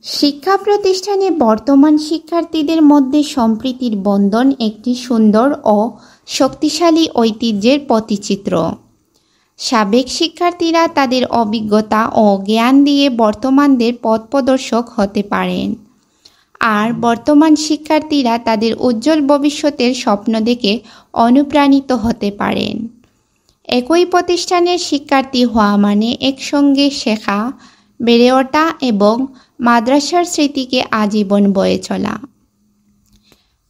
শিক্ষা প্রতিষ্ঠানে বর্তমান শিক্ষার্থীদের মধ্যে সম্প্রীতির বন্ধন একটি সুন্দর ও শক্তিশালী ঐতিহ্যের প্রতিচিত্র। সাবেক শিক্ষার্থীরা তাদের অভিজ্ঞতা ও জ্ঞান দিয়ে বর্তমানদের পথপ্রদর্শক হতে পারেন, আর বর্তমান শিক্ষার্থীরা তাদের উজ্জ্বল ভবিষ্যতের স্বপ্ন দেখে অনুপ্রাণিত হতে পারেন। একই প্রতিষ্ঠানের শিক্ষার্থী হওয়া মানে একসঙ্গে শেখা, বেড়ে ওঠা এবং মাদ্রাসার স্মৃতিকে আজীবন বয়ে চলা।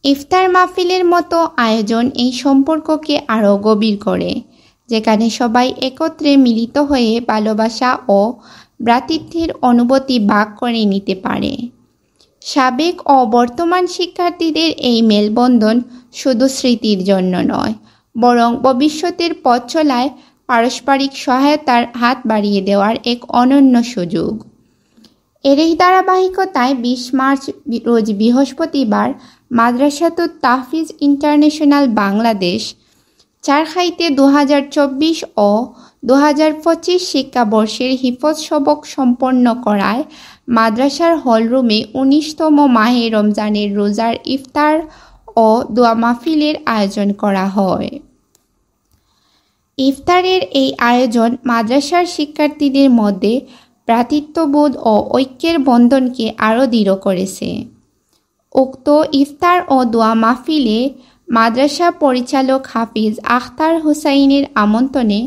ইফতার মাহফিলের মতো আয়োজন এই সম্পর্ককে আরও গভীর করে, যেখানে সবাই একত্রে মিলিত হয়ে ভালোবাসা ও ভ্রাতৃত্বের অনুভূতি ভাগ করে নিতে পারে। সাবেক ও বর্তমান শিক্ষার্থীদের এই মেলবন্ধন শুধু স্মৃতির জন্য নয়, বরং ভবিষ্যতের পথ চলায় পারস্পরিক সহায়তার হাত বাড়িয়ে দেওয়ার এক অনন্য সুযোগ। এরই ধারাবাহিকতায় ২০ মার্চ রোজ বৃহস্পতিবার মাদ্রাসাতুত তাহফিজ ইন্টারন্যাশনাল বাংলাদেশ চারখাইতে ২০২৪ ও ২০২৫ শিক্ষাবর্ষের হিফজ সবক সম্পন্ন করায় মাদ্রাসার হলরুমে ১৯তম মাহে রমজানের রোজার ইফতার ও দোয়া মাহফিলের আয়োজন করা হয়। ইফতারের এই আয়োজন মাদ্রাসার শিক্ষার্থীদের মধ্যে ভ্রাতৃত্ববোধ ও ঐক্যের বন্ধনকে আরও দৃঢ় করেছে। উক্ত ইফতার ও দোয়া মাহফিলে মাদ্রাসা পরিচালক হাফিজ আখতার হুসাইনের আমন্ত্রণে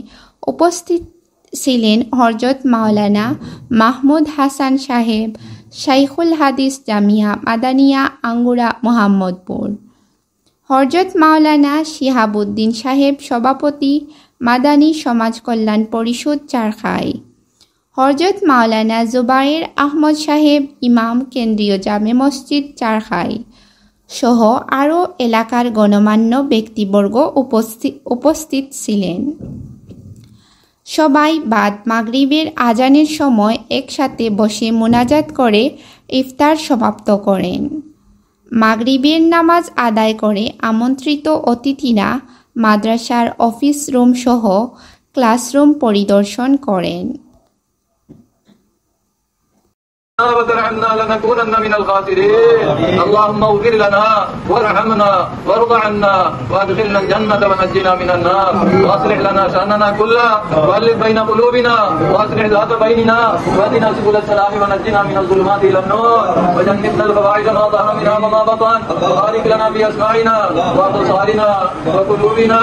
উপস্থিত ছিলেন হযরত মাওলানা মাহমুদ হাসান সাহেব, শাইখুল হাদিস জামিয়া মাদানিয়া আঙ্গুরা মোহাম্মদপুর, হযরত মাওলানা শিহাবুদ্দিন সাহেব সভাপতি, মাদানী সমাজ কল্যাণ পরিষদ চারখাই, হযরত মাওলানা জুবায়ের আহমদ সাহেব ইমাম, কেন্দ্রীয় জামে মসজিদ চারখাই সহ আরও এলাকার গণ্যমান্য ব্যক্তিবর্গ উপস্থিত ছিলেন। সবাই বাদ মাগরিবের আজানের সময় একসাথে বসে মোনাজাত করে ইফতার সমাপ্ত করেন। মাগরিবের নামাজ আদায় করে আমন্ত্রিত অতিথিরা মাদ্রাসার অফিস রুম সহ ক্লাসরুম পরিদর্শন করেন। وترحمنا لنكونن من الخاسرين اللهم اغفر لنا وارحمنا وارض عنا وادخلنا الجنة ونجنا من النار واصلح لنا شأننا كله والف بين قلوبنا واصلح ذات بيننا واهدنا سبل السلام ونجنا من الظلمات إلى النور وجنبنا الفواحش ما ظهر منها وما بطن وبارك لنا في أسماعنا وأبصارنا وقلوبنا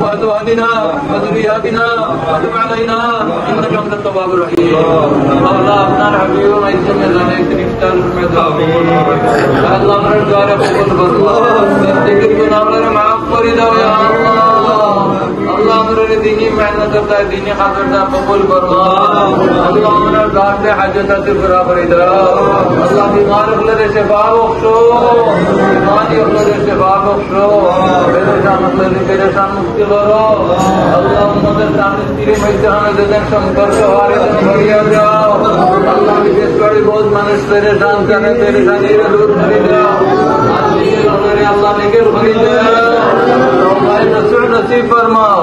وأزواجنا وذرياتنا وتب علينا إنك أنت التواب الرحيم الله أبنا الحبيب Allah mereka kebun berdoa, sedikit pun Allah maaf beri doa Allah. Allah mereka dini mehnat kerja dini khawatir kebun berdoa. Allah mereka garde hajat hati berabar doa. Allah bimar oleh sefa bخشو, bimari oleh sefa bخشو. Beresan oleh beresan mukti baro. Allah umater saamne tiri maidan deden shankar shahare den bariya jao. Allah বিশেষ করে বহুত মানুষ পেরেশান করে, পেরেশানির দূর করে দাও আল্লাহ, নেকের করে দাও, নসিব ফরমাও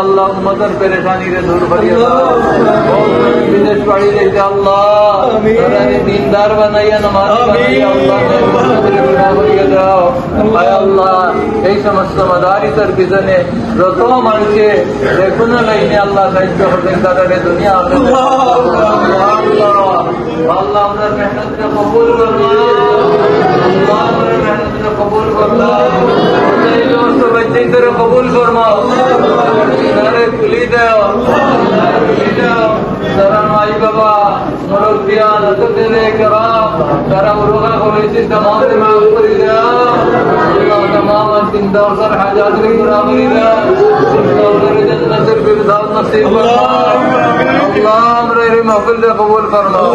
আল্লাহ, উম্মতের পেরেশানির দূর করে দাও। বিদেশ বাড়ি রেখে আল্লাহ দিনদার বানাইয়া নামাজ বানাইয়া দাও। আল্লাহ এই সমস্ত মাদারিসের পিছনে যত মানুষকে দেখুন লাইনে আল্লাহ সাহায্য করবেন, তাদের দুনিয়া আল্লাহ আপনার মেহনতকে কবুল করলাম, আল্লাহ আপনার মেহনতকে কবুল করলাম, এই সমস্ত বাচ্চাদের কবুল ফরমাও, তারে খুলি দাও, খুলি দাও। তারা মাই বাবা মুরব্বিয়ান আদরে کرام তারা মুরগা করেছে तमाम মাফ করে দাও আল্লাহ, तमाम জিন্দা ও সর হাজাত কে পুরা করে দাও, তাদের জান্নাতের ফিরদাউস নসিব ফরমাও আল্লাহ, আমরে মাহফিল কবুল ফরমাও।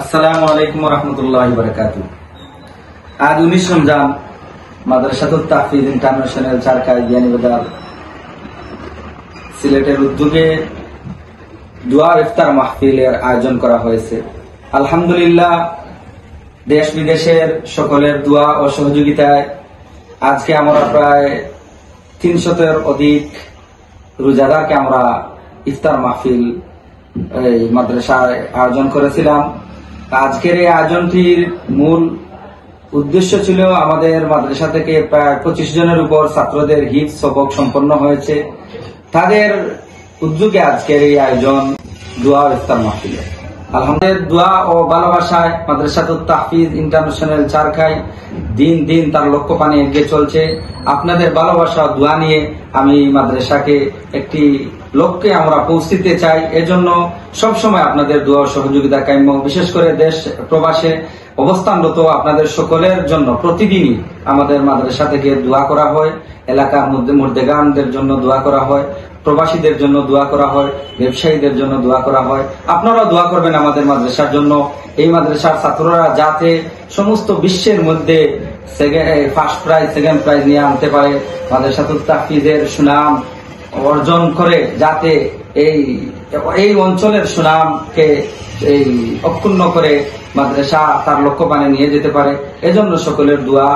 আসসালামু আলাইকুম ওয়া রাহমাতুল্লাহি ওয়া বারাকাতুহু। আজ 19 রমজান মাদ্রাসাতুত তাহফিজ ইন্টারন্যাশনাল চারখাই জ্ঞানীবাজার সিলেটের উদ্যোগে দোয়া ইফতার মাহফিলের আয়োজন করা হয়েছে। আলহামদুলিল্লাহ, দেশ বিদেশের সকলের দোয়া ও সহযোগিতায় আজকে আমরা প্রায় 300-এর অধিক রোজাদারকে আমরা ইফতার মাহফিল এই মাদ্রাসায় আয়োজন করেছিলাম। আজকের এই আয়োজনটির মূল উদ্দেশ্য ছিল আমাদের মাদ্রাসা থেকে প্রায় 25 জনের উপর ছাত্রদের হিফজ সবক সম্পন্ন হয়েছে। তাদের উদ্যোগে আজকের এই আয়োজন দোয়া ও ইফতার মাহফিল। আলহামদুলিল্লাহ, দোয়া ও ভালোবাসায় মাদ্রাসাতুত তাহফিজ ইন্টারন্যাশনাল চারখাই দিন দিন তার লক্ষ্য পানে এগিয়ে চলছে। আপনাদের ভালোবাসা ও দোয়া নিয়ে আমি মাদ্রাসাকে একটি লক্ষ্যে আমরা পৌঁছতে চাই। এজন্য সবসময় আপনাদের দোয়া ও সহযোগিতা কাম্য। বিশেষ করে দেশ প্রবাসে অবস্থানরত আপনাদের সকলের জন্য প্রতিদিনই আমাদের মাদ্রাসা থেকে দোয়া করা হয়। এলাকার মধ্যে মুর্দেগানদের জন্য দোয়া করা হয়, প্রবাসীদের জন্য দোয়া করা হয়, ব্যবসায়ীদের জন্য দোয়া করা হয়। আপনারাও দোয়া করবেন আমাদের মাদ্রাসার জন্য। এই মাদ্রাসার ছাত্ররা যাতে সমস্ত বিশ্বের মধ্যে ফার্স্ট প্রাইজ, সেকেন্ড প্রাইজ নিয়ে আনতে পারে, মাদ্রাসাতুত তাহফিজের সুনাম অর্জন করে যাতে এই অঞ্চলের সুনামকে অক্ষুণ্ণ করে মাদ্রাসা তার লক্ষ্যপানে নিয়ে যেতে পারে। এজন্য সকলের দোয়া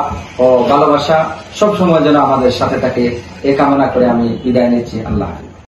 ও ভালোবাসা সবসময় যেন আমাদের সাথে থাকে, এ কামনা করে আমি বিদায় নিচ্ছি। আল্লাহ।